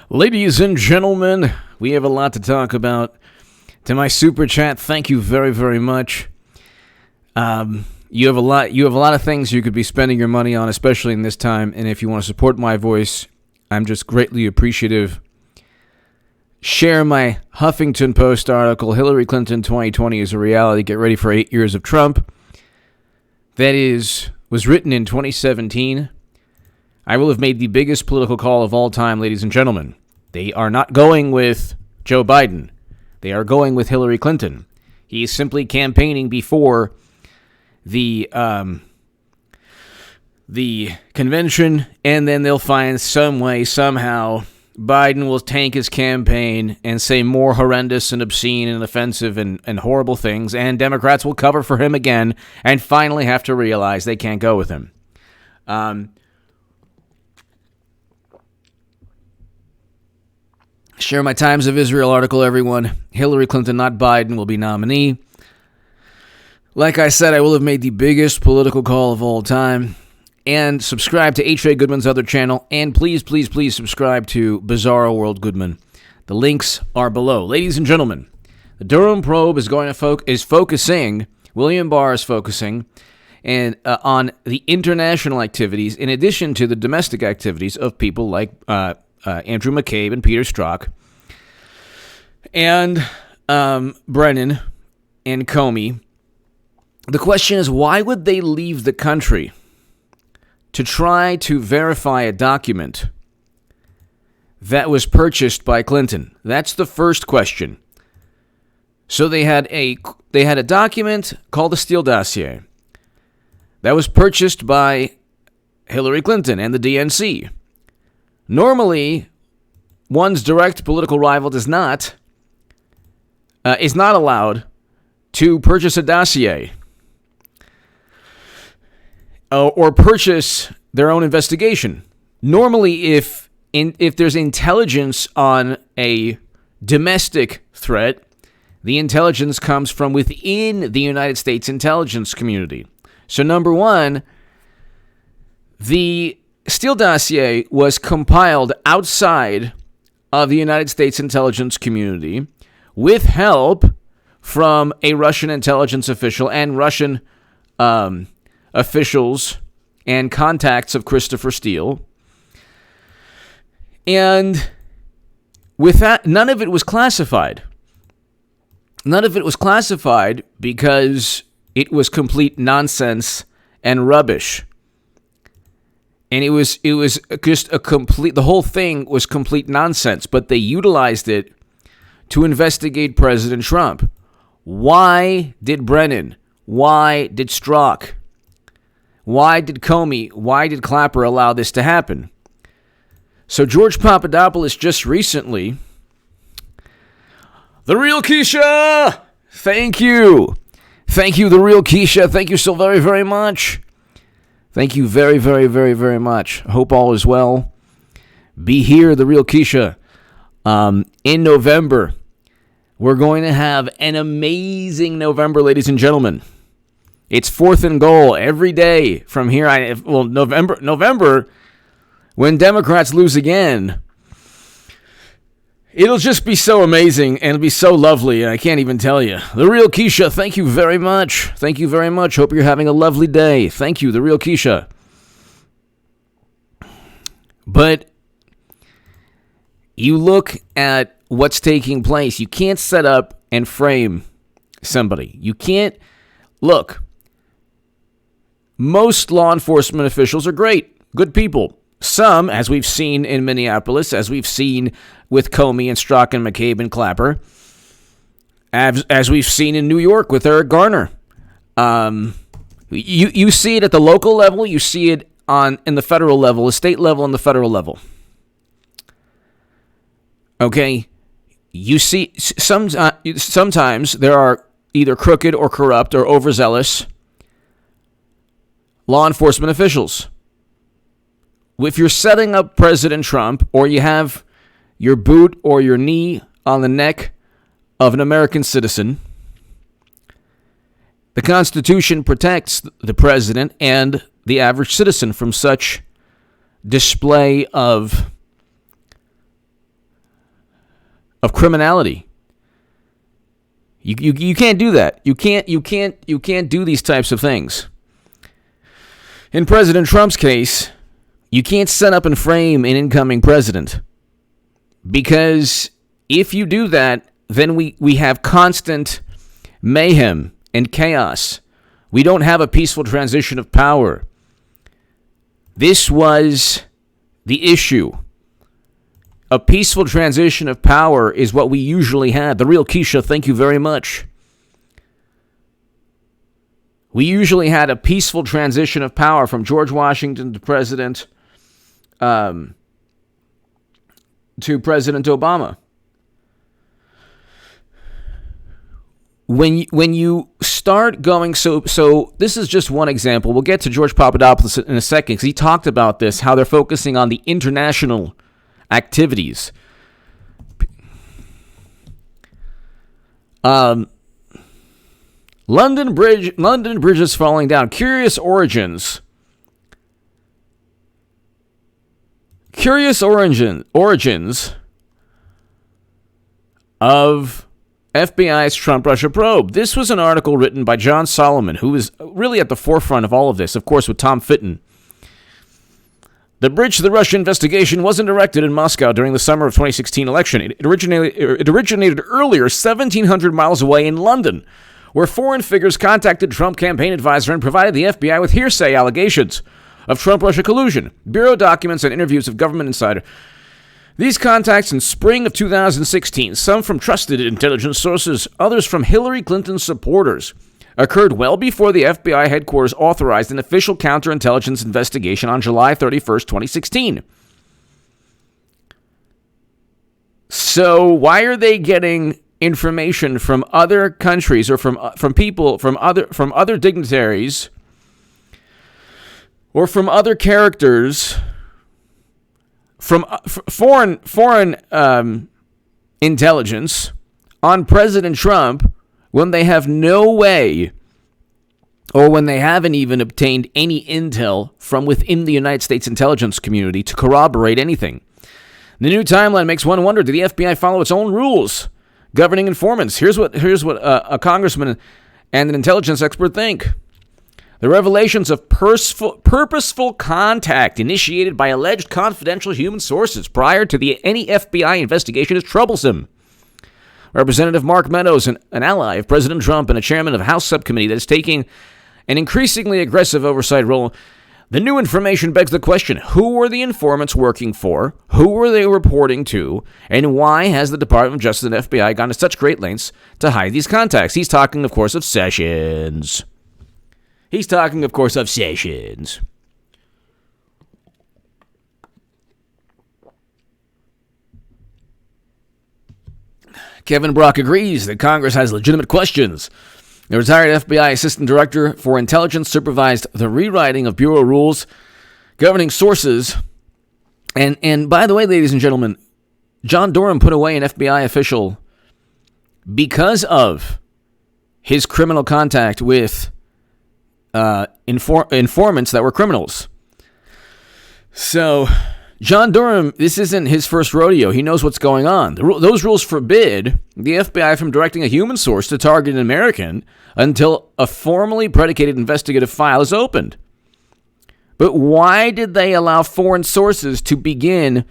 Ladies and gentlemen, we have a lot to talk about. To my super chat, thank you very, very much. You have a lot of things you could be spending your money on, especially in this time. And if you want to support my voice, I'm just greatly appreciative. Share my Huffington Post article, Hillary Clinton 2020 is a reality. Get ready for 8 years of Trump. That was written in 2017. I will have made the biggest political call of all time, ladies and gentlemen. They are not going with Joe Biden. They are going with Hillary Clinton. He is simply campaigning before the convention, and then they'll find some way, somehow, Biden will tank his campaign and say more horrendous and obscene and offensive and horrible things, and Democrats will cover for him again and finally have to realize they can't go with him. Share my Times of Israel article, everyone. Hillary Clinton, not Biden, will be nominee. Like I said, I will have made the biggest political call of all time. And subscribe to H.A. Goodman's other channel. And please, please, please subscribe to Bizarro World Goodman. The links are below. Ladies and gentlemen, the Durham probe is focusing, William Barr is focusing, and on the international activities in addition to the domestic activities of people like Andrew McCabe and Peter Strzok and Brennan and Comey. The question is, why would they leave the country to try to verify a document that was purchased by Clinton? That's the first question. So they had a document called the Steele dossier that was purchased by Hillary Clinton and the DNC. Normally, one's direct political rival is not allowed to purchase a dossier or purchase their own investigation. Normally, if there's intelligence on a domestic threat, the intelligence comes from within the United States intelligence community. So, number one, the Steele dossier was compiled outside of the United States intelligence community with help from a Russian intelligence official and Russian officials and contacts of Christopher Steele. And with that, none of it was classified. None of it was classified because it was complete nonsense and rubbish. And it was just the whole thing was complete nonsense, but they utilized it to investigate President Trump. Why did Brennan? Why did Strzok? Why did Comey? Why did Clapper allow this to happen? So George Papadopoulos just recently, the real Keisha! Thank you, the real Keisha. Thank you so very, very much. Thank you very, very, very, very much. I hope all is well. Be here, the real Keisha. In November, we're going to have an amazing November, ladies and gentlemen. It's 4th and goal every day from here. November, when Democrats lose again, it'll just be so amazing and it'll be so lovely. I can't even tell you. The real Keisha, thank you very much. Thank you very much. Hope you're having a lovely day. Thank you, the real Keisha. But you look at what's taking place. You can't set up and frame somebody. You can't. Look, most law enforcement officials are great, good people. Some, as we've seen in Minneapolis, as we've seen with Comey and Strzok and McCabe and Clapper, as we've seen in New York with Eric Garner. You see it at the local level, you see it in the federal level, the state level, and the federal level. Okay? You see, sometimes there are either crooked or corrupt or overzealous law enforcement officials. If you're setting up President Trump, or you have your boot or your knee on the neck of an American citizen, the Constitution protects the president and the average citizen from such display of of criminality. You can't do that. You can't do these types of things. In President Trump's case, you can't set up and frame an incoming president, because if you do that, then we have constant mayhem and chaos. We don't have a peaceful transition of power. This was the issue. A peaceful transition of power is what we usually had. The real Keisha, thank you very much. We usually had a peaceful transition of power from George Washington to President Obama. When you start going, so this is just one example. We'll get to George Papadopoulos in a second, because he talked about this, how they're focusing on the international activities. London Bridge is falling down. Curious origins of FBI's Trump-Russia probe. This was an article written by John Solomon, who is really at the forefront of all of this, of course, with Tom Fitton. The bridge to the Russia investigation wasn't erected in Moscow during the summer of 2016 election. It originated earlier, 1,700 miles away in London, where foreign figures contacted Trump campaign advisor and provided the FBI with hearsay allegations of Trump-Russia collusion, bureau documents, and interviews of government insider. These contacts in spring of 2016, some from trusted intelligence sources, others from Hillary Clinton's supporters, occurred well before the FBI headquarters authorized an official counterintelligence investigation on July 31st, 2016. So why are they getting information from other countries or from people from other dignitaries or from other characters, from foreign intelligence on President Trump, when they have no way, or when they haven't even obtained any intel from within the United States intelligence community to corroborate anything? The new timeline makes one wonder, did the FBI follow its own rules governing informants? Here's what a congressman and an intelligence expert think. The revelations of purposeful contact initiated by alleged confidential human sources prior to any FBI investigation is troublesome. Representative Mark Meadows, an ally of President Trump and a chairman of a House subcommittee that is taking an increasingly aggressive oversight role. The new information begs the question, who were the informants working for, who were they reporting to, and why has the Department of Justice and FBI gone to such great lengths to hide these contacts? He's talking, of course, of Sessions. Kevin Brock agrees that Congress has legitimate questions. The retired FBI Assistant Director for Intelligence supervised the rewriting of Bureau rules governing sources. And by the way, ladies and gentlemen, John Durham put away an FBI official because of his criminal contact with informants that were criminals. So John Durham, this isn't his first rodeo. He knows what's going on. Those rules forbid the FBI from directing a human source to target an American until a formally predicated investigative file is opened. But why did they allow foreign sources to begin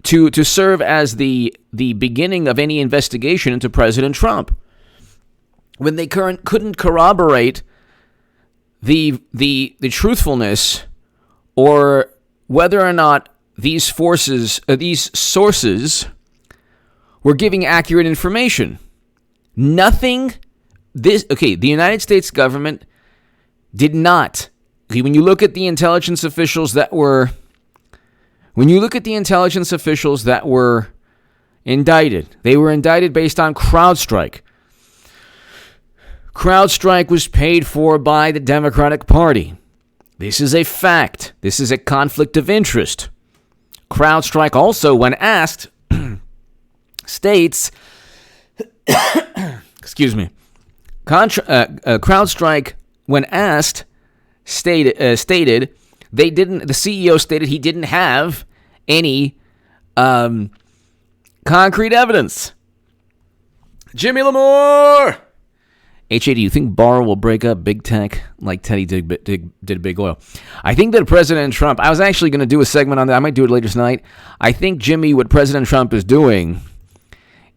to serve as the beginning of any investigation into President Trump when they couldn't corroborate the truthfulness or whether or not these sources were giving accurate information? The United States government did not. Okay, when you look at the intelligence officials that were indicted, they were indicted based on CrowdStrike. CrowdStrike was paid for by the Democratic Party. This is a fact. This is a conflict of interest. CrowdStrike also, when asked, states, excuse me, CrowdStrike, when asked, stated the CEO stated he didn't have any concrete evidence. Jimmy Lamore! HA, do you think Barr will break up big tech like Teddy did big oil? I think that President Trump, I was actually going to do a segment on that. I might do it later tonight. I think, Jimmy, what President Trump is doing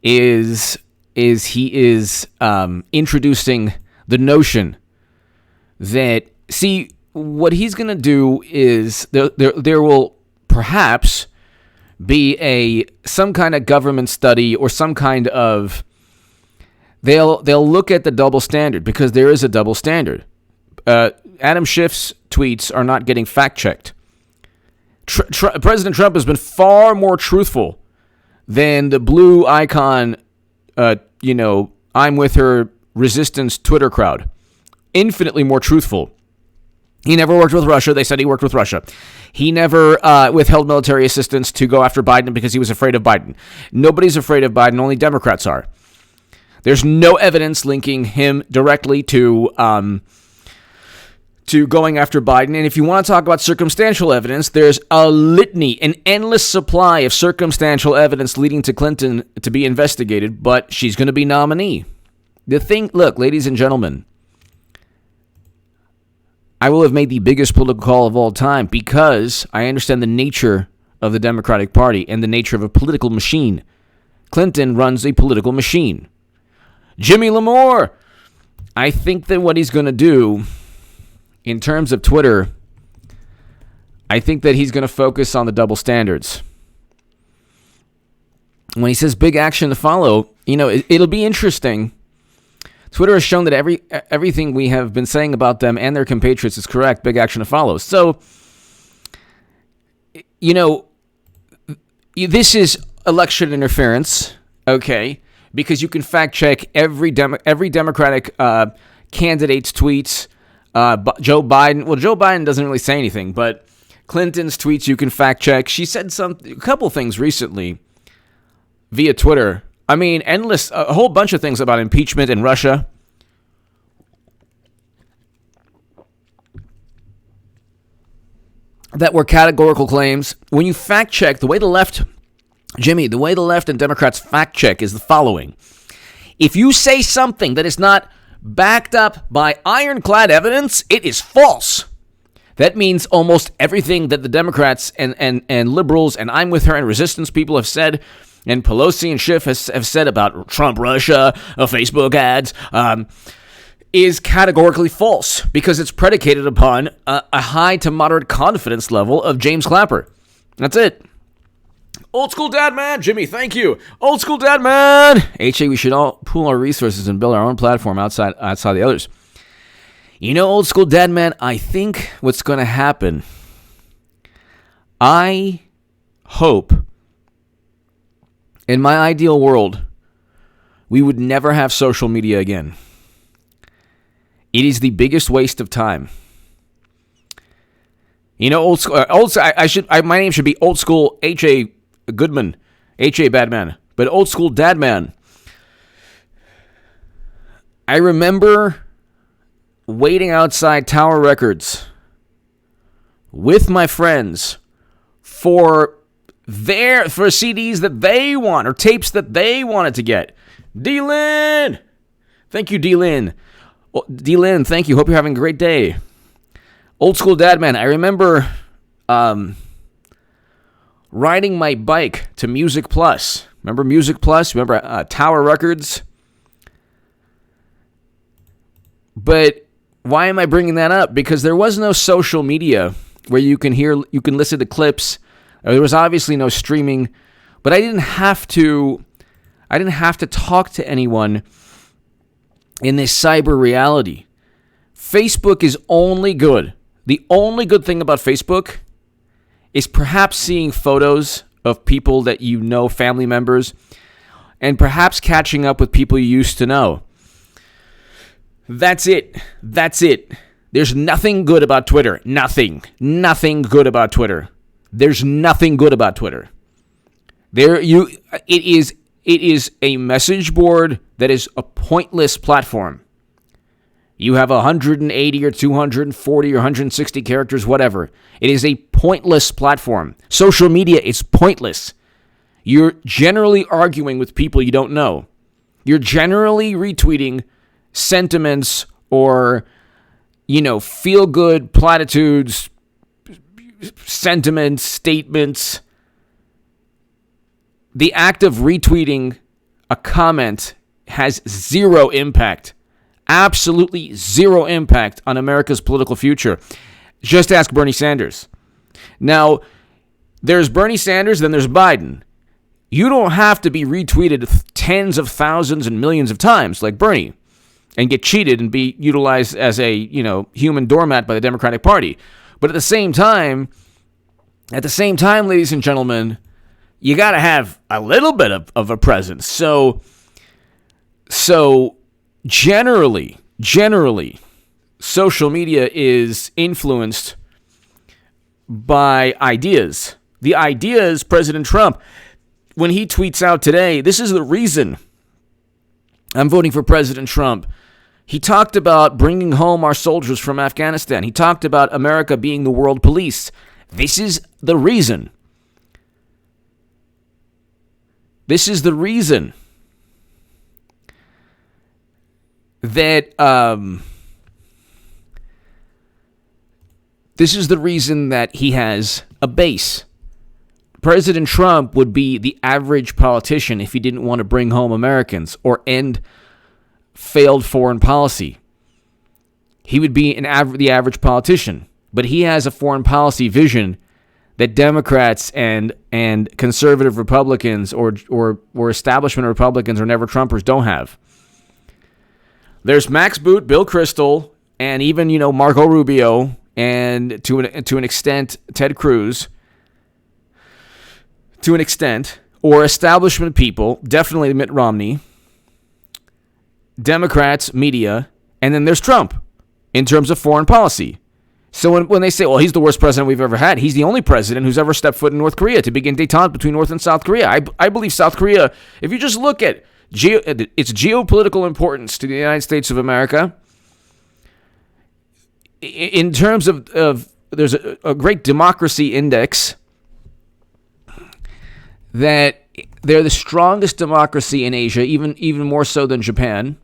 is he is introducing the notion that, see, what he's going to do is there will perhaps be some kind of government study or some kind of they'll look at the double standard, because there is a double standard. Adam Schiff's tweets are not getting fact checked. President Trump has been far more truthful than the blue icon, I'm with her resistance Twitter crowd. Infinitely more truthful. He never worked with Russia. They said he worked with Russia. He never withheld military assistance to go after Biden because he was afraid of Biden. Nobody's afraid of Biden. Only Democrats are. There's no evidence linking him directly to going after Biden. And if you want to talk about circumstantial evidence, there's a litany, an endless supply of circumstantial evidence leading to Clinton to be investigated, but she's going to be nominee. Look, ladies and gentlemen, I will have made the biggest political call of all time because I understand the nature of the Democratic Party and the nature of a political machine. Clinton runs a political machine. Jimmy Lamore, I think that what he's going to do in terms of Twitter, I think that he's going to focus on the double standards. When he says big action to follow, it'll be interesting. Twitter has shown that everything we have been saying about them and their compatriots is correct. Big action to follow. So, this is election interference, okay? Because you can fact check every Democratic candidate's tweets. Joe Biden doesn't really say anything, but Clinton's tweets you can fact check. She said a couple things recently via Twitter. I mean, a whole bunch of things about impeachment and Russia. That were categorical claims. When you fact check, the way the left and Democrats fact check is the following. If you say something that is not backed up by ironclad evidence, it is false. That means almost everything that the Democrats and liberals and I'm with her and resistance people have said, and Pelosi and Schiff have said about Trump, Russia, Facebook ads, is categorically false because it's predicated upon a high to moderate confidence level of James Clapper. That's it. Old school dad man, Jimmy, thank you. Old school dad man. HA, we should all pool our resources and build our own platform outside the others. Old school dad man, I think what's going to happen, I hope, in my ideal world, we would never have social media again. It is the biggest waste of time. Old school. My name should be Old School H.A. Goodman, H.A. Badman, but Old School Dadman. I remember waiting outside Tower Records with my friends for CDs that they want or tapes that they wanted to get. D-Lynn! Thank you, D-Lynn. D-Lynn, thank you. Hope you're having a great day. Old School Dadman, I remember riding my bike to Music Plus. Remember Music Plus? Remember Tower Records? But why am I bringing that up? Because there was no social media where you can listen to clips. There was obviously no streaming, but I didn't have to talk to anyone in this cyber reality. Facebook is only good. The only good thing about Facebook is perhaps seeing photos of people that you know, family members, and perhaps catching up with people you used to know. That's it. There's nothing good about Twitter. Nothing good about Twitter. There's nothing good about Twitter. It is a message board that is a pointless platform. You have 180 or 240 or 160 characters, whatever. It is a pointless platform. Social media is pointless. You're generally arguing with people you don't know. You're generally retweeting sentiments or, feel-good platitudes, sentiments, statements. The act of retweeting a comment has zero impact, absolutely zero impact on America's political future. Just ask Bernie Sanders. Now, there's Bernie Sanders, then there's Biden. You don't have to be retweeted tens of thousands and millions of times like Bernie and get cheated and be utilized as a, human doormat by the Democratic Party. But at the same time, ladies and gentlemen, you got to have a little bit of a presence. So generally, social media is influenced by ideas. The ideas President Trump, when he tweets out today, this is the reason I'm voting for President Trump. He talked about bringing home our soldiers from Afghanistan. He talked about America being the world police. This is the reason. This is the reason that he has a base. President Trump would be the average politician if he didn't want to bring home Americans or end failed foreign policy. He would be the average politician, but he has a foreign policy vision that Democrats and conservative Republicans or establishment Republicans or never Trumpers don't have. There's Max Boot, Bill Kristol, and even Marco Rubio, and to an extent Ted Cruz. To an extent, or establishment people, definitely Mitt Romney, Democrats, media, and then there's Trump in terms of foreign policy. So when they say, well, he's the worst president we've ever had, he's the only president who's ever stepped foot in North Korea to begin détente between North and South Korea. I believe South Korea, if you just look at its geopolitical importance to the United States of America, in terms of there's a great democracy index, that they're the strongest democracy in Asia, even more so than Japan.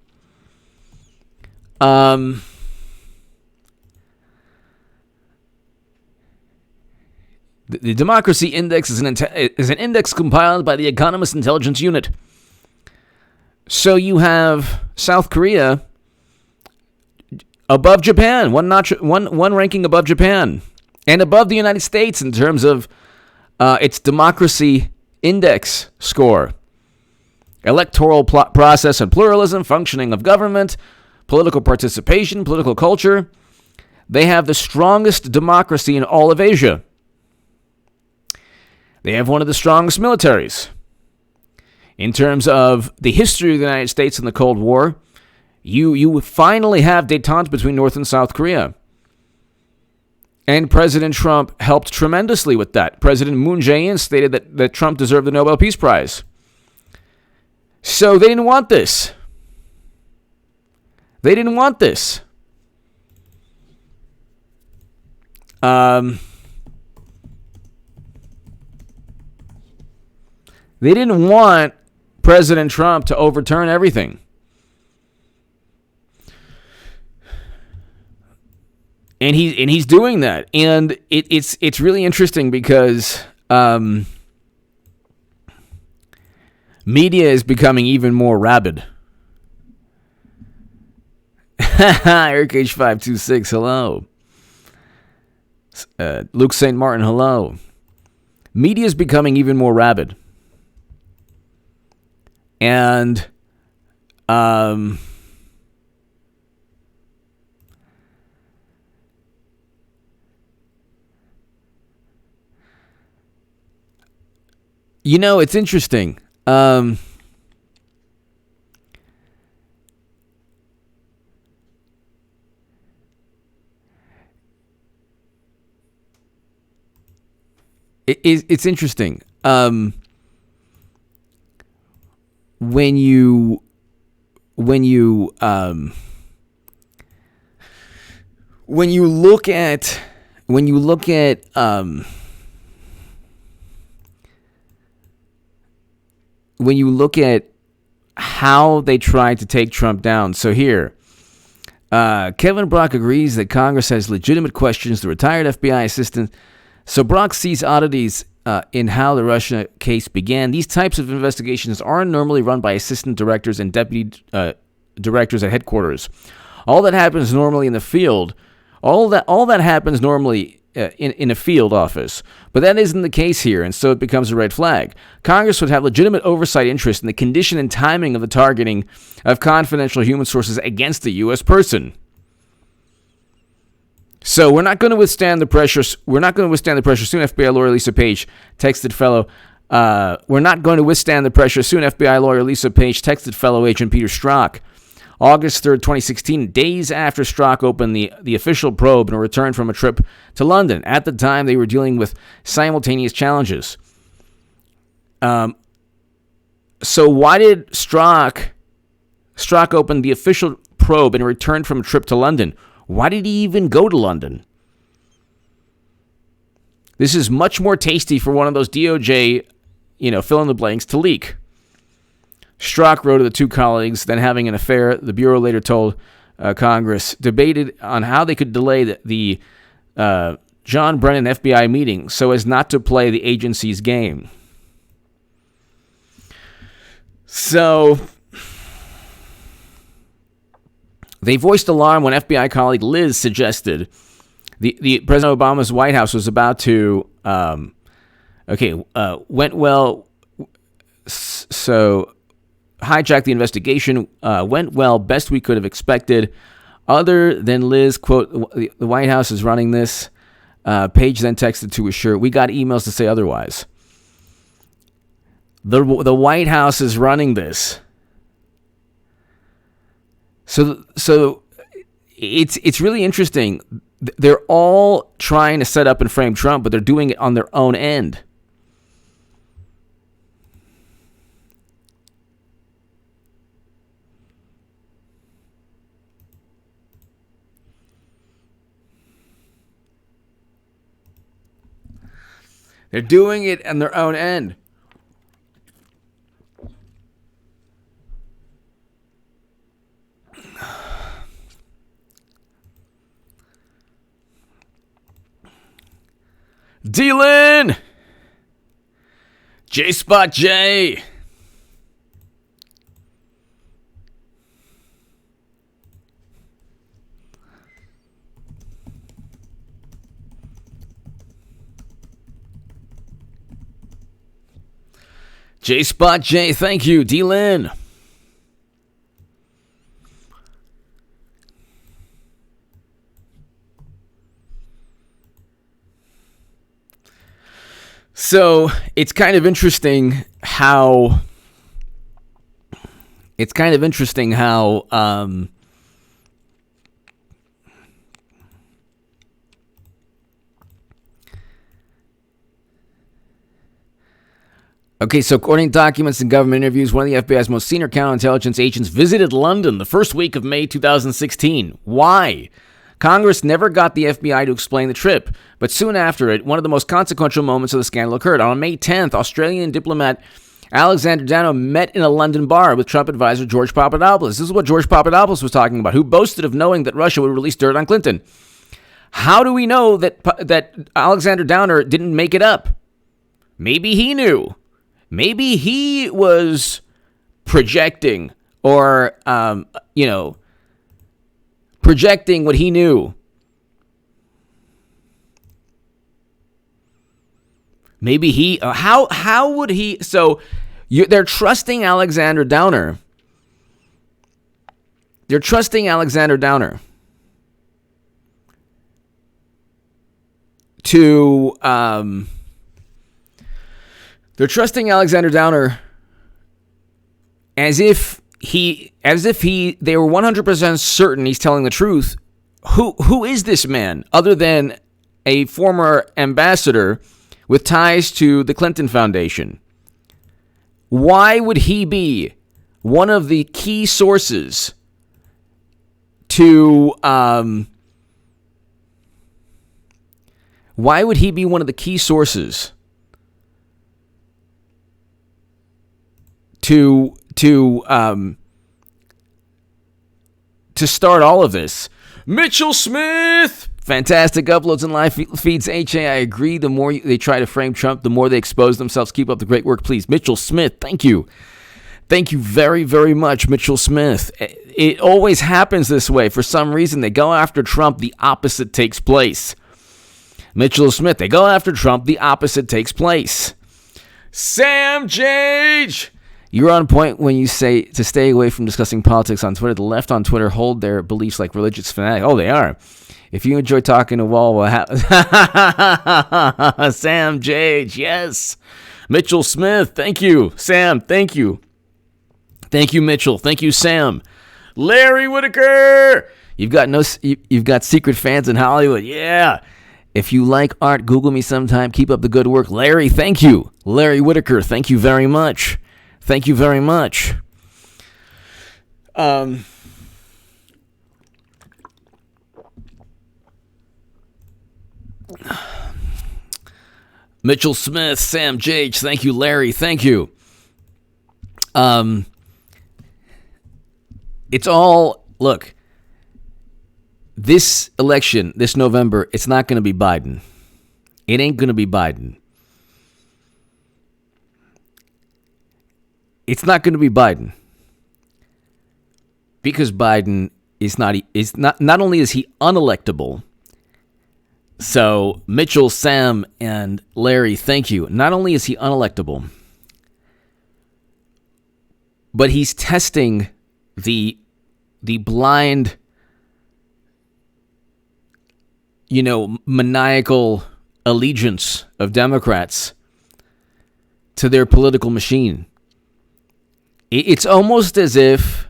The democracy index is an index compiled by the Economist Intelligence Unit. So you have South Korea above Japan, one ranking above Japan, and above the United States in terms of its democracy index score. Electoral process and pluralism, functioning of government, political participation, political culture. They have the strongest democracy in all of Asia. They have one of the strongest militaries. In terms of the history of the United States in the Cold War, you finally have détente between North and South Korea. And President Trump helped tremendously with that. President Moon Jae-in stated that Trump deserved the Nobel Peace Prize. So they didn't want this. They didn't want this. They didn't want President Trump to overturn everything. And he's doing that, and it's really interesting because media is becoming even more rabid. Eric H526, hello. Luke St. Martin, hello. Media is becoming even more rabid, and it's interesting. It's interesting. When you look at when you look at how they tried to take Trump down. So here, Kevin Brock agrees that Congress has legitimate questions. The retired FBI assistant. So Brock sees oddities in how the Russia case began. These types of investigations aren't normally run by assistant directors and deputy directors at headquarters. All that happens normally in the field. All that happens normally in a field office, but that isn't the case here, and so it becomes a red flag. Congress would have legitimate oversight interest in the condition and timing of the targeting of confidential human sources against a U.S. person. So we're not going to withstand the pressure. Soon, FBI lawyer Lisa Page texted fellow. We're not going to withstand the pressure. Soon, FBI lawyer Lisa Page texted fellow agent Peter Strzok. August 3rd, 2016, days after Strzok opened the official probe and returned from a trip to London. At the time, they were dealing with simultaneous challenges. So why did Strzok open the official probe and returned from a trip to London? Why did he even go to London? This is much more tasty for one of those DOJ, fill in the blanks to leak. Strzok wrote to the two colleagues, then having an affair, the Bureau later told Congress, debated on how they could delay the John Brennan FBI meeting so as not to play the agency's game. So they voiced alarm when FBI colleague Liz suggested the President Obama's White House was about to, went well, so hijacked the investigation, went well, best we could have expected. Other than Liz, quote, the White House is running this. Page then texted to assure, we got emails to say otherwise. The White House is running this. So it's really interesting. They're all trying to set up and frame Trump, but they're doing it on their own end. They're doing it on their own end. Dylan! J-Spot J! J-Spot J, thank you, D-Lin. So it's kind of interesting how okay, so according to documents and government interviews, one of the FBI's most senior counterintelligence agents visited London the first week of May 2016. Why? Congress never got the FBI to explain the trip, but soon after it, one of the most consequential moments of the scandal occurred. On May 10th, Australian diplomat Alexander Dano met in a London bar with Trump advisor George Papadopoulos. This is what George Papadopoulos was talking about, who boasted of knowing that Russia would release dirt on Clinton. How do we know that Alexander Downer didn't make it up? Maybe he knew. Maybe he was projecting or, projecting what he knew. Maybe he, how would he, so they're trusting Alexander Downer. They're trusting Alexander Downer to, they're trusting Alexander Downer as if they were 100% certain he's telling the truth. Who is this man other than a former ambassador with ties to the Clinton Foundation? Why would he be one of the key sources to why would he be one of the key sources to start all of this. Mitchell Smith! Fantastic uploads and live feeds. HA, I agree. The more they try to frame Trump, the more they expose themselves. Keep up the great work, please. Mitchell Smith, thank you. Thank you very, very much, Mitchell Smith. It always happens this way. For some reason, they go after Trump, the opposite takes place. Mitchell Smith, they go after Trump, the opposite takes place. Sam Jage! You're on point when you say to stay away from discussing politics on Twitter. The left on Twitter hold their beliefs like religious fanatics. Oh, they are. If you enjoy talking to Wall, what happens? Sam Jage, yes. Mitchell Smith, thank you. Sam, thank you. Thank you, Mitchell. Thank you, Sam. Larry Whitaker! You've got secret fans in Hollywood. Yeah. If you like art, Google me sometime. Keep up the good work. Larry, thank you. Larry Whitaker, thank you very much. Thank you very much. Mitchell Smith, Sam Jage, thank you, Larry, thank you. It's all, look, this election, this November, it's not going to be Biden. It ain't going to be Biden. It's not going to be Biden. Because Biden is not only is he unelectable. So Mitchell, Sam, and Larry, thank you. Not only is he unelectable, but he's testing the blind, maniacal allegiance of Democrats to their political machine. It's almost as if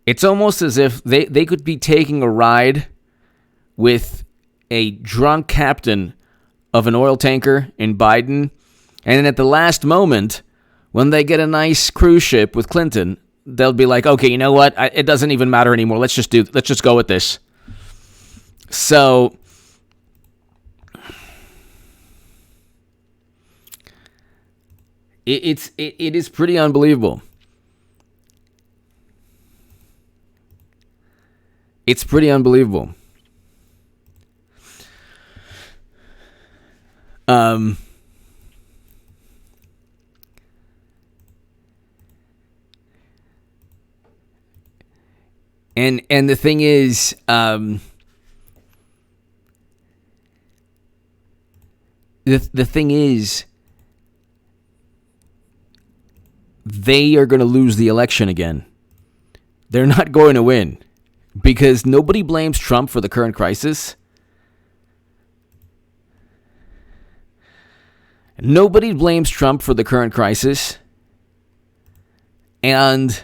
they could be taking a ride with a drunk captain of an oil tanker in Biden, and then at the last moment, when they get a nice cruise ship with Clinton, they'll be like, okay, you know what? It doesn't even matter anymore. Let's just go with this. So it is pretty unbelievable. It's pretty unbelievable. And the thing is, the thing is, they are going to lose the election again. They're not going to win because nobody blames Trump for the current crisis. Nobody blames Trump for the current crisis. And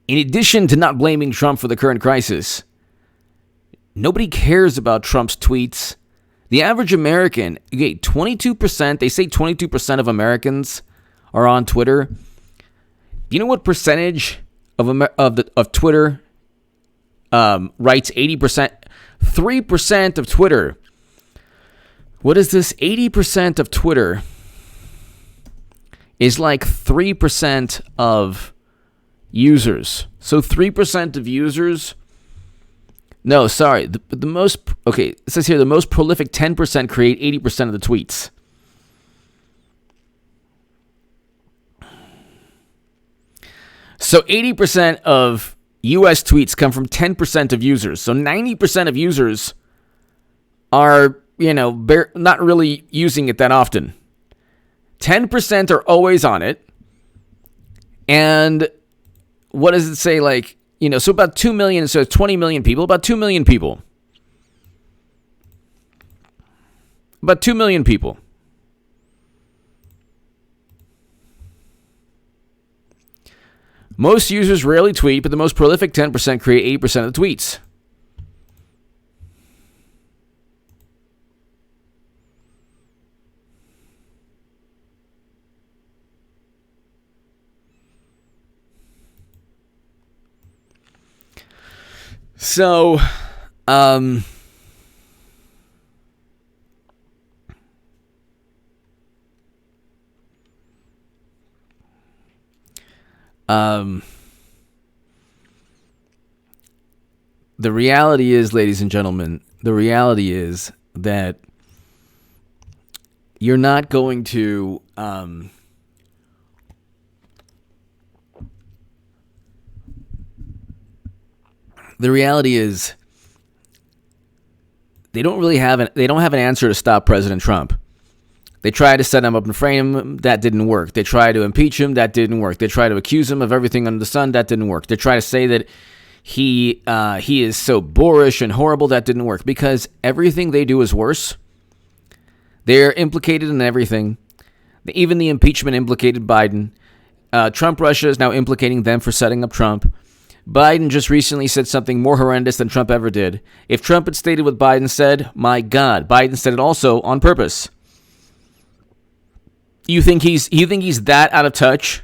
in addition to not blaming Trump for the current crisis, nobody cares about Trump's tweets. The average American, 22%, they say 22% of Americans are on Twitter. Do you know what percentage of Twitter writes 80%? 3% of Twitter. What is this? 80% of Twitter is like 3% of users. So 3% of users. No, sorry. The most, okay, it says here the most prolific 10% create 80% of the tweets. So 80% of US tweets come from 10% of users. So 90% of users are, not really using it that often. 10% are always on it. And what does it say? So about 2 million, so 20 million people, about 2 million people. About 2 million people. Most users rarely tweet, but the most prolific 10% create 80% of the tweets. So, The reality is, ladies and gentlemen, the reality is that you're not going to the reality is they don't have an answer to stop President Trump. They tried to set him up and frame him. That didn't work. They tried to impeach him. That didn't work. They tried to accuse him of everything under the sun. That didn't work. They tried to say that he is so boorish and horrible. That didn't work because everything they do is worse. They're implicated in everything. Even the impeachment implicated Biden. Trump Russia is now implicating them for setting up Trump. Biden just recently said something more horrendous than Trump ever did. If Trump had stated what Biden said, my God, Biden said it also on purpose. You think he's that out of touch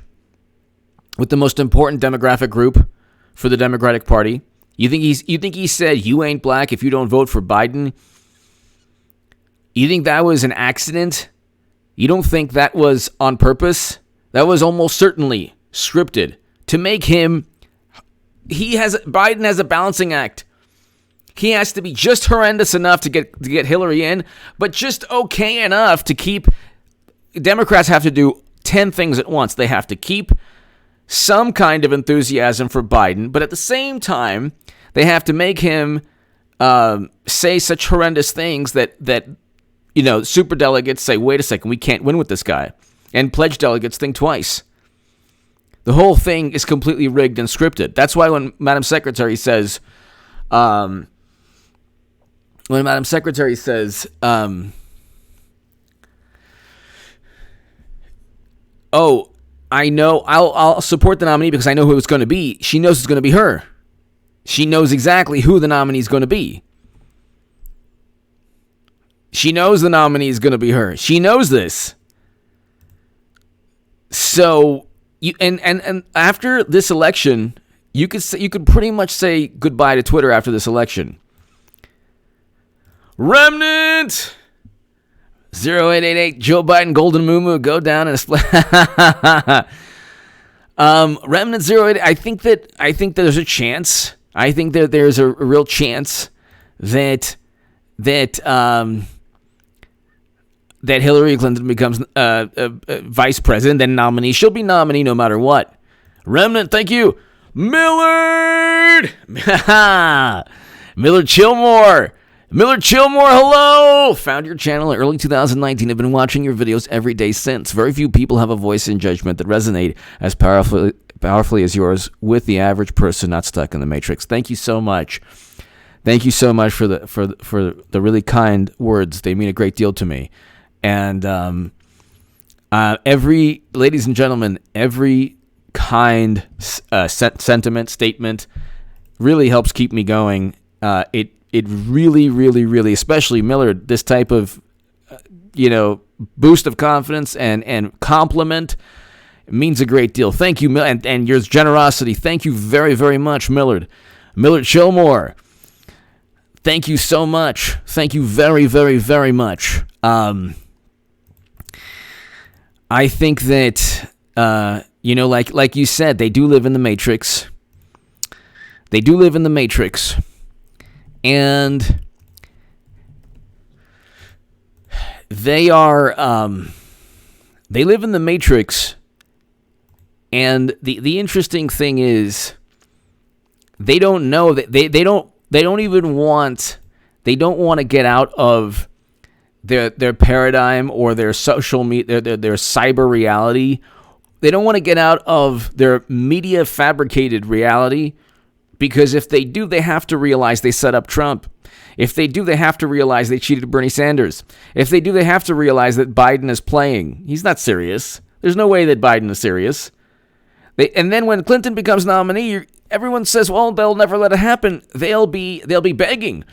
with the most important demographic group for the Democratic Party? You think he said you ain't black if you don't vote for Biden? You think that was an accident? You don't think that was on purpose? That was almost certainly scripted to make him. Biden has a balancing act. He has to be just horrendous enough to get Hillary in, but just okay enough to keep. Democrats have to do 10 things at once. They have to keep some kind of enthusiasm for Biden, but at the same time, they have to make him say such horrendous things that superdelegates say, wait a second, we can't win with this guy. And pledged delegates think twice. The whole thing is completely rigged and scripted. That's why when Madam Secretary says, oh, I know, I'll support the nominee because I know who it's going to be. She knows it's going to be her. She knows exactly who the nominee is going to be. She knows the nominee is going to be her. She knows this. So, and after this election, you could pretty much say goodbye to Twitter after this election. Remnant 0888 Joe Biden Golden Moo go down in a split. Remnant 08. I think that there's a chance. I think that there's a real chance that Hillary Clinton becomes vice president, then nominee. She'll be nominee no matter what. Remnant, thank you. Millard! Millard Chillmore, hello! Found your channel in early 2019. I've been watching your videos every day since. Very few people have a voice and judgment that resonate as powerfully as yours with the average person not stuck in the matrix. Thank you so much. Thank you so much for the really kind words. They mean a great deal to me. And ladies and gentlemen, every kind sentiment, statement really helps keep me going. It really, really, really, especially Millard, this type of, boost of confidence and compliment means a great deal. Thank you, and your generosity. Thank you very, very much, Millard. Millard Chillmore. Thank you so much. Thank you very, very, very much. I think that, like you said, they do live in the Matrix. And they live in the Matrix. And the interesting thing is, they don't know that they don't want to get out of their paradigm or their social media, their cyber reality. They don't want to get out of their media fabricated reality, because if they do, they have to realize they set up Trump. If they do, they have to realize they cheated Bernie Sanders. If they do, they have to realize that Biden is playing. He's not serious. There's no way that Biden is serious. And then when Clinton becomes nominee, everyone says, well, they'll never let it happen. They'll be begging.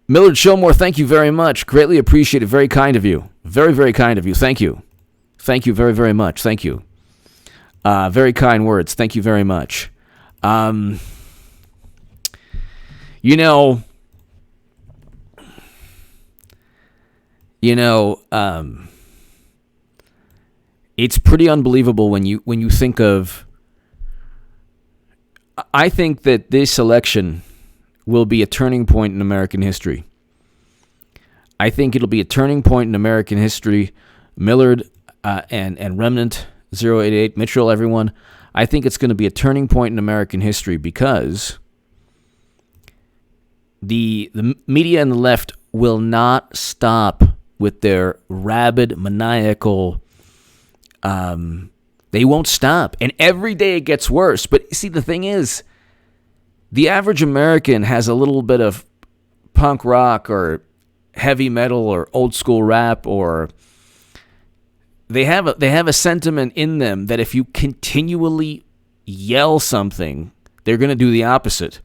Millard Chillmore, thank you very much. Greatly appreciated. Very kind of you. Very, very kind of you. Thank you. Thank you very, very much. Thank you. Very kind words. Thank you very much. It's pretty unbelievable when you think of. I think that this election will be a turning point in American history. I think it'll be a turning point in American history. Millard and Remnant 088, Mitchell, everyone. I think it's going to be a turning point in American history because the media and the left will not stop with their rabid, maniacal. They won't stop. And every day it gets worse. But see, the thing is, the average American has a little bit of punk rock or heavy metal or old school rap, or they have a sentiment in them that if you continually yell something, they're going to do the opposite.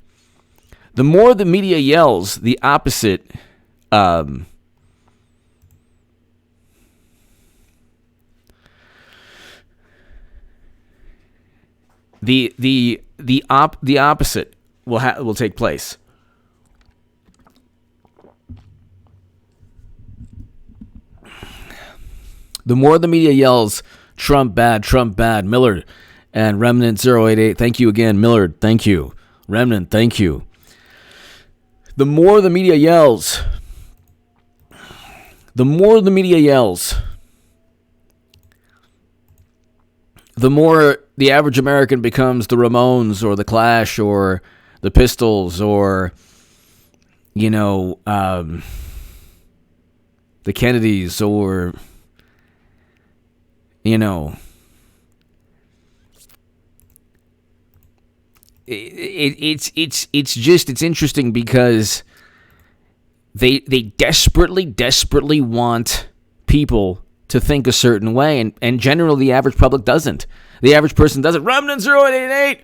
The more the media yells, the opposite. The opposite will take place. The more the media yells, Trump bad, Millard and Remnant 088, thank you again, Millard, thank you. Remnant, thank you. The more the media yells, the more the average American becomes the Ramones or the Clash or the Pistols or, the Kennedys or, it's interesting because they desperately want people to think a certain way, and generally the average public doesn't. The average person doesn't. Remnant 0888.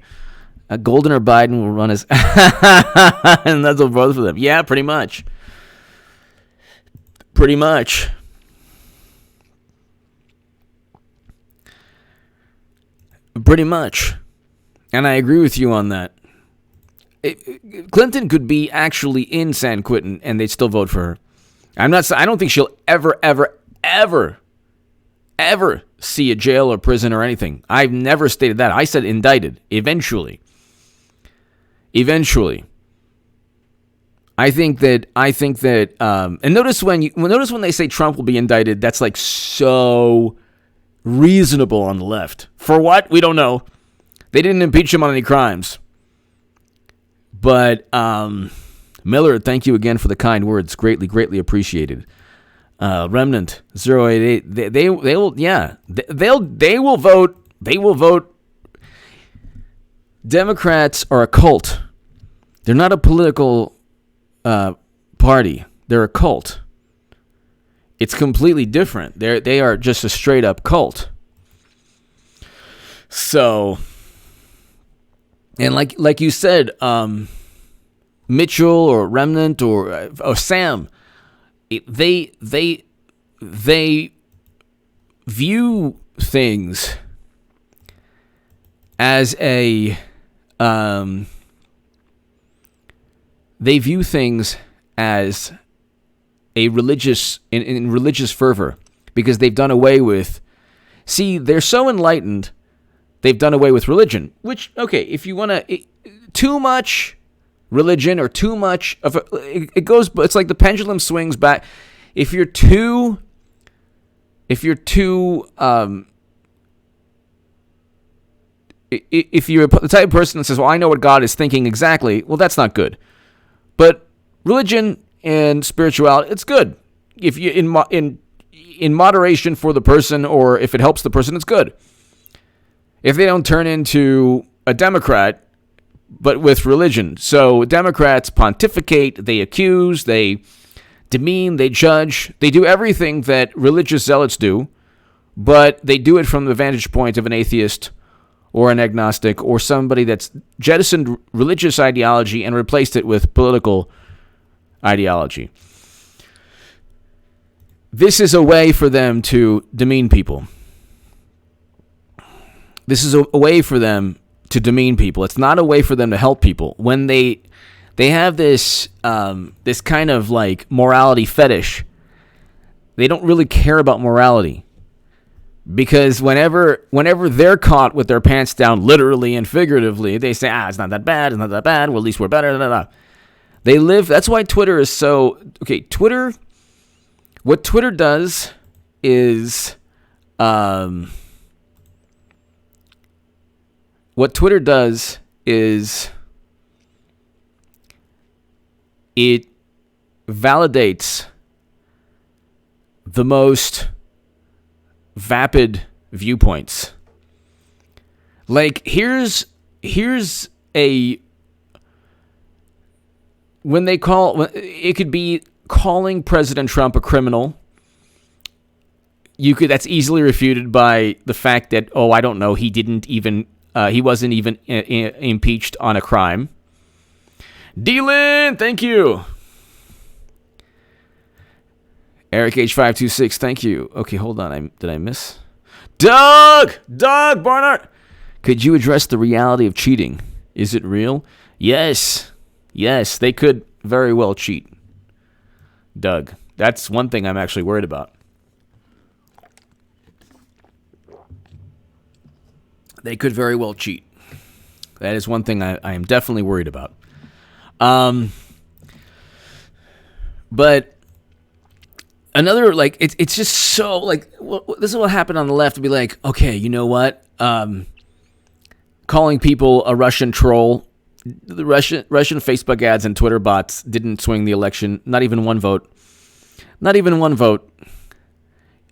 Golden or Biden will run as, and that's what both of them. Yeah, pretty much. Pretty much. And I agree with you on that. Clinton could be actually in San Quentin and they'd still vote for her. I don't think she'll ever see a jail or prison or anything. I've never stated that. I said indicted eventually. I think that and notice when they say Trump will be indicted, that's like so reasonable on the left. For what? We don't know. They didn't impeach him on any crimes. But Millard, thank you again for the kind words. Greatly appreciated. Remnant 088. They will vote. Democrats are a cult. They're not a political party. They're a cult. It's completely different. They are just a straight up cult. So, and like you said, Mitchell or Remnant or Sam, they view things as a religious in religious fervor because they've done away with. See, they're so enlightened, they've done away with religion. Which, okay, if you want to, too much religion or too much of it goes. It's like the pendulum swings back. If you're the type of person that says, "Well, I know what God is thinking exactly," well, that's not good. But religion and spirituality, it's good if you in moderation for the person, or if it helps the person, it's good. If they don't turn into a Democrat, but with religion. So Democrats pontificate, they accuse, they demean, they judge, they do everything that religious zealots do, but they do it from the vantage point of an atheist or an agnostic or somebody that's jettisoned religious ideology and replaced it with political ideology. This is a way for them to demean people. This is a way for them to demean people. It's not a way for them to help people. When they have this this kind of like morality fetish, they don't really care about morality. Because whenever they're caught with their pants down, literally and figuratively, they say, it's not that bad, it's not that bad, well, at least we're better, blah, blah, blah. They live, that's why Twitter is so, what Twitter does is, it validates the most vapid viewpoints. Like, here's a, when they call, it could be calling President Trump a criminal. That's easily refuted by the fact that, I don't know, he wasn't even impeached on a crime. D-Lin, thank you. Eric H526, thank you. Okay, hold on. Did I miss? Doug Barnard. Could you address the reality of cheating? Is it real? Yes, they could very well cheat. Doug, that's one thing I'm actually worried about. They could very well cheat. That is one thing I am definitely worried about. But another, like, it's just so, like, this is what happened on the left, to be like, okay, you know what? Calling people a Russian troll, the Russian Facebook ads and Twitter bots didn't swing the election. Not even one vote.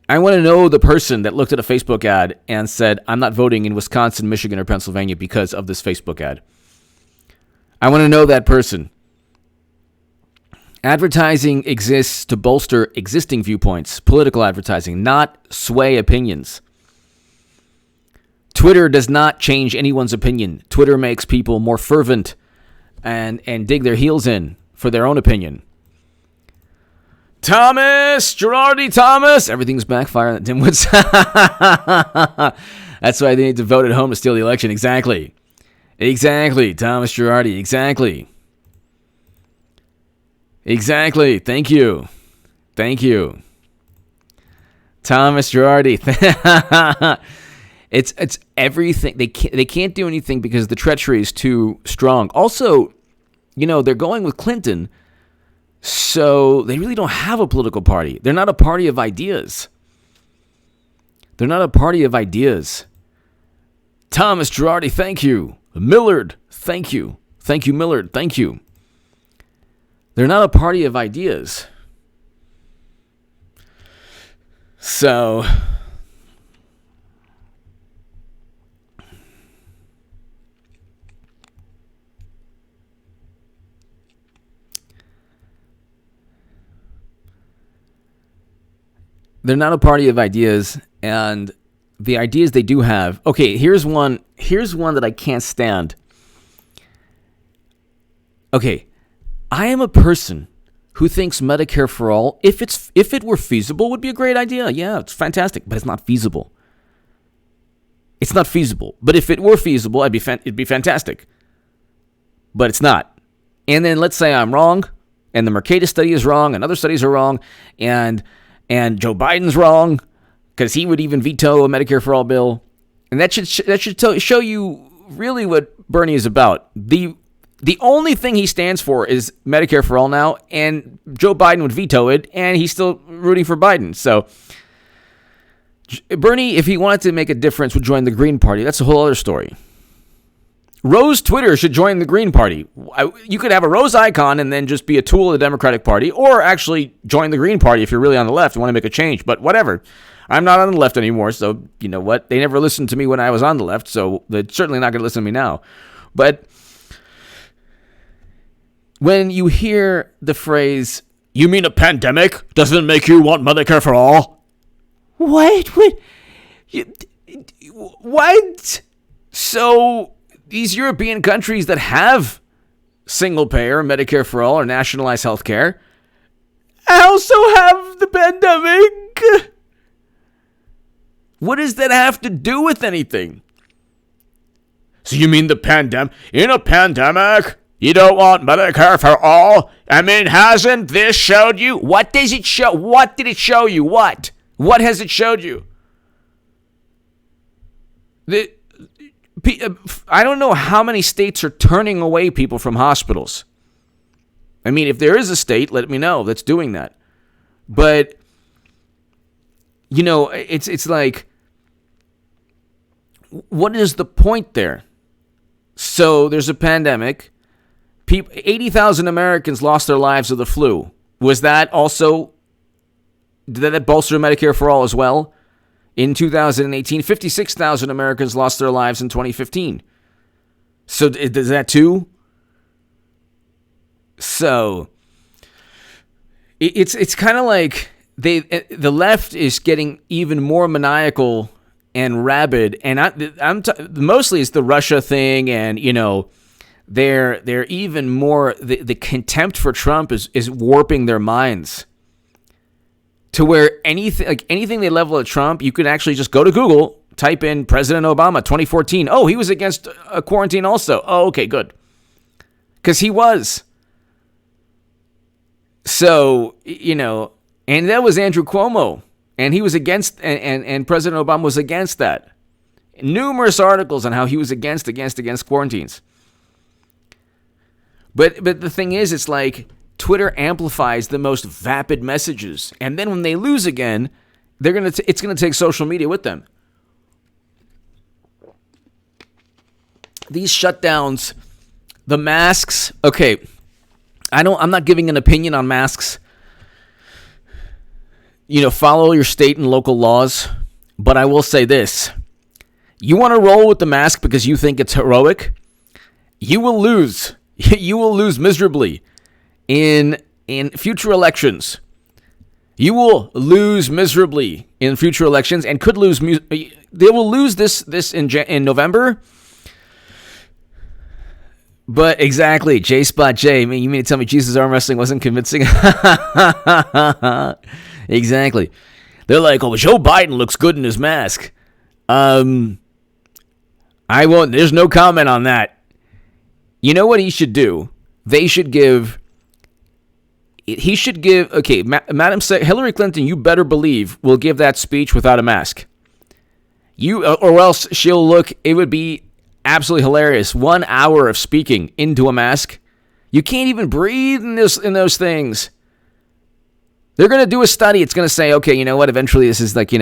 I want to know the person that looked at a Facebook ad and said, I'm not voting in Wisconsin, Michigan, or Pennsylvania because of this Facebook ad. I want to know that person. Advertising exists to bolster existing viewpoints, political advertising, not sway opinions. Twitter does not change anyone's opinion. Twitter makes people more fervent and dig their heels in for their own opinion. Thomas, everything's backfiring at dimwits. That's why they need to vote at home to steal the election. Exactly, Thomas Girardi, exactly. Thank you, Thomas Girardi. It's everything. They can't do anything because the treachery is too strong. Also, they're going with Clinton, so they really don't have a political party. They're not a party of ideas. Thomas Girardi, thank you. Millard, thank you. Millard, thank you. They're not a party of ideas. So, they're not a party of ideas, and the ideas they do have. Okay, here's one that I can't stand. Okay, I am a person who thinks Medicare for all, if it were feasible, would be a great idea. Yeah, it's fantastic, but it's not feasible. But if it were feasible, it'd be fantastic. But it's not. And then let's say I'm wrong, and the Mercatus study is wrong, and other studies are wrong, and Joe Biden's wrong because he would even veto a Medicare for all bill, and that should show you really what Bernie is about. The only thing he stands for is Medicare for all now, and Joe Biden would veto it, and he's still rooting for Biden. So Bernie, if he wanted to make a difference, would join the Green Party. That's a whole other story. Rose Twitter should join the Green Party. You could have a rose icon and then just be a tool of the Democratic Party, or actually join the Green Party if you're really on the left and want to make a change. But whatever. I'm not on the left anymore, so you know what? They never listened to me when I was on the left, so they're certainly not going to listen to me now. But when you hear the phrase, "You mean a pandemic doesn't make you want Medicare for all?" What? What? So these European countries that have single-payer Medicare for all or nationalized health care also have the pandemic? What does that have to do with anything? So you mean the pandemic? In a pandemic, you don't want Medicare for all? I mean, hasn't this showed you? What does it show? What did it show you? What? What has it showed you? I don't know how many states are turning away people from hospitals. I mean, if there is a state, let me know that's doing that. But, it's like, what is the point there? So there's a pandemic. 80,000 Americans lost their lives of the flu. Was that also, did that bolster Medicare for all as well? In 2018, 56,000 Americans lost their lives in 2015. So does that too? So it's kind of like the left is getting even more maniacal and rabid, and mostly it's the Russia thing, and they're even more the contempt for Trump is warping their minds to where anything they level at Trump, you could actually just go to Google, type in President Obama 2014. Oh, he was against a quarantine also. Oh, okay, good, because he was. So and that was Andrew Cuomo. And he was against, and President Obama was against that. Numerous articles on how he was against quarantines. But the thing is, it's like Twitter amplifies the most vapid messages, and then when they lose again, it's gonna take social media with them. These shutdowns, the masks. Okay, I'm not giving an opinion on masks. Follow your state and local laws. But I will say this. You want to roll with the mask because you think it's heroic? You will lose. You will lose miserably in future elections. You will lose miserably in future elections and could lose. They will lose this in November. But exactly, J Spot J. I mean, you mean to tell me Jesus arm wrestling wasn't convincing? Exactly. They're like, oh, Joe Biden looks good in his mask. I won't. There's no comment on that. You know what he should do? He should give. Okay, Madam Hillary Clinton, you better believe, will give that speech without a mask. Or else she'll look. It would be absolutely hilarious. 1 hour of speaking into a mask. You can't even breathe in those things. They're going to do a study. It's going to say, okay, you know what? Eventually this is like,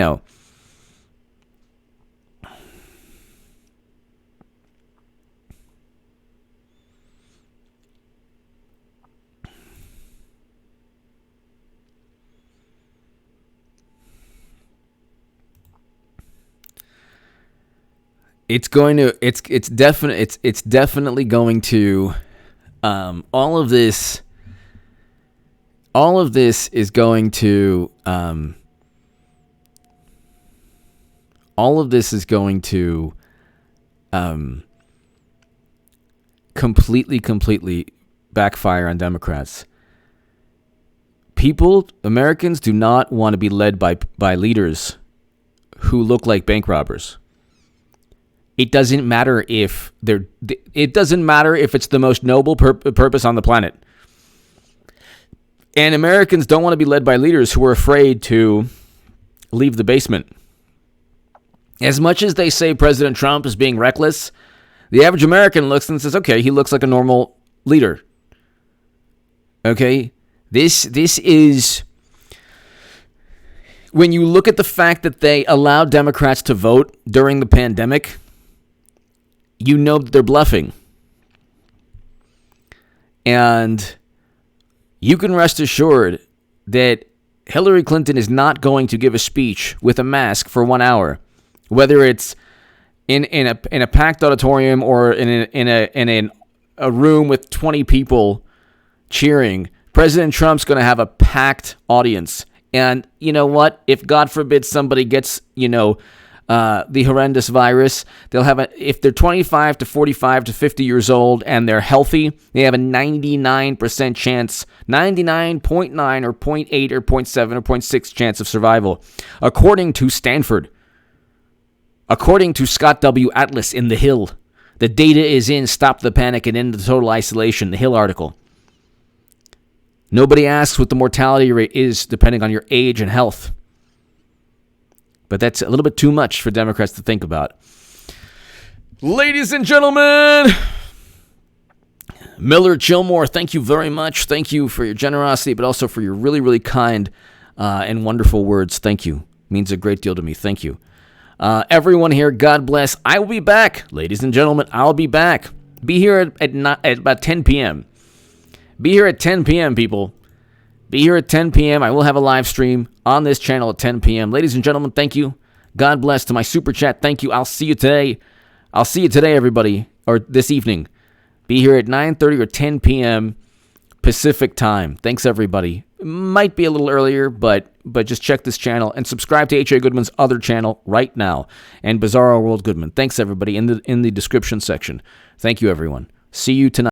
it's definitely going to, all of this is going to, completely backfire on Democrats. Americans do not want to be led by leaders who look like bank robbers. It doesn't matter if it's the most noble purpose on the planet. And Americans don't want to be led by leaders who are afraid to leave the basement. As much as they say President Trump is being reckless, the average American looks and says, okay, he looks like a normal leader. Okay? This is... When you look at the fact that they allowed Democrats to vote during the pandemic, you know that they're bluffing. And you can rest assured that Hillary Clinton is not going to give a speech with a mask for 1 hour, whether it's in a packed auditorium or in a room with 20 people cheering. President Trump's going to have a packed audience. And you know what? If God forbid somebody gets, the horrendous virus, they'll have if they're 25 to 45 to 50 years old and they're healthy, they have a 99% chance, 99.9 or 0.8 or 0.7 or 0.6 chance of survival, according to Stanford. According to Scott W. Atlas in The Hill. The data is in Stop the Panic and End the Total Isolation, The Hill article. Nobody asks what the mortality rate is depending on your age and health. But that's a little bit too much for Democrats to think about. Ladies and gentlemen, Miller Chillmore, thank you very much. Thank you for your generosity, but also for your really, really kind and wonderful words. Thank you. Means a great deal to me. Thank you. Everyone here, God bless. I will be back. Ladies and gentlemen, I'll be back. Be here at about 10 p.m. Be here at 10 p.m., people. Be here at 10 p.m. I will have a live stream on this channel at 10 p.m. Ladies and gentlemen, thank you. God bless. To my super chat, thank you. I'll see you today. I'll see you today, everybody, or this evening. Be here at 9:30 or 10 p.m. Pacific time. Thanks, everybody. Might be a little earlier, but just check this channel and subscribe to H.A. Goodman's other channel right now, and Bizarro World Goodman. Thanks, everybody, in the description section. Thank you, everyone. See you tonight.